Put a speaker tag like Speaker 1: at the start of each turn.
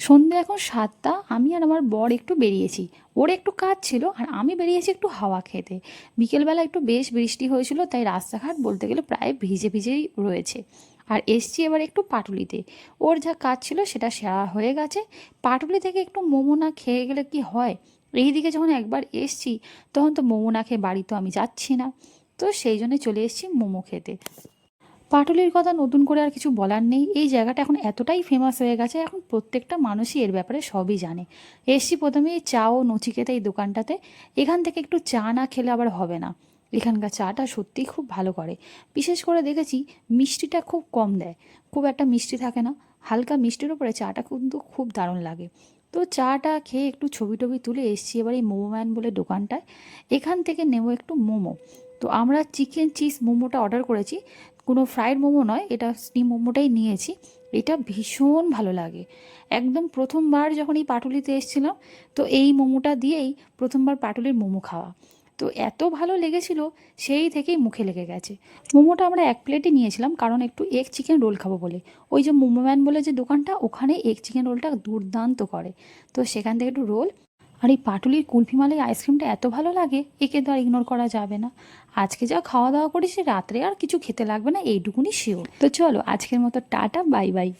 Speaker 1: সন্ধে এখন 7টা, আমি আর আমার বর একটু বেরিয়েছি। ওর একটু কাজ ছিল আর আমি বেরিয়েছি একটু হাওয়া খেতে। বিকেলবেলা একটু বেশ বৃষ্টি হয়েছিল, তাই রাস্তাঘাট বলতে গেলে প্রায় ভিজে ভিজেই রয়েছে। আর এসছি এবার একটু পাটুলিতে। ওর যা কাজ ছিল সেটা সেরা হয়ে গেছে। পাটুলি থেকে একটু মোমো না খেয়ে গেলে কি হয়? এইদিকে যখন একবার এসছি তখন তো মোমো না খেয়ে বাড়ি তো আমি যাচ্ছি না। তো সেই জন্য চলে এসেছি মোমো খেতে। পাটুলির কথা নতুন করে আর কিছু বলার নেই। এই জায়গাটা এখন এতটাই ফেমাস হয়ে গেছে, এখন প্রত্যেকটা মানুষই এর ব্যাপারে সবই জানে। এসছি প্রথমেই চা ও নচিকেতা এই দোকানটাতে। এখান থেকে একটু চা না খেলে আবার হবে না। এখানকার চাটা সত্যিই খুব ভালো করে। বিশেষ করে দেখেছি মিষ্টিটা খুব কম দেয়, খুব একটা মিষ্টি থাকে না। হালকা মিষ্টির উপরে চাটা কিন্তু খুব দারুণ লাগে। তো চাটা খেয়ে একটু ছবি টবি তুলে এসছি এবার এই মোমো ম্যান বলে দোকানটায়। এখান থেকে নেব একটু মোমো। তো আমরা চিকেন চিজ মোমোটা অর্ডার করেছি, কোনো ফ্রাইড মোমো নয়, এটা স্টিম মোমোটাই নিয়েছি। এটা ভীষণ ভালো লাগে। একদম প্রথমবার যখন এই পাটুলিতে এসেছিলাম, তো এই মোমোটা দিয়েই প্রথমবার পাটুলির মোমো খাওয়া। তো এত ভালো লেগেছিল, সেই থেকেই মুখে লেগে গেছে। মোমোটা আমরা এক প্লেটই নিয়েছিলাম, কারণ একটু এগ চিকেন রোল খাবো বলে। ওই যে মোমো ম্যান বলে যে দোকানটা, ওখানে এগ চিকেন রোলটা দুর্দান্ত করে। তো সেখান থেকে একটু রোল। আর এই পাটুলির কুলফি মালাই আইসক্রিমটা এত ভালো লাগে, একে তো আর ইগনোর করা যাবে না। আজকে যা খাওয়া দাওয়া করেছি, রাত্রে আর কিছু খেতে লাগবে না, এইটুকুনি শিওর। তো চলো আজকের মতো টাটা, বাই বাই।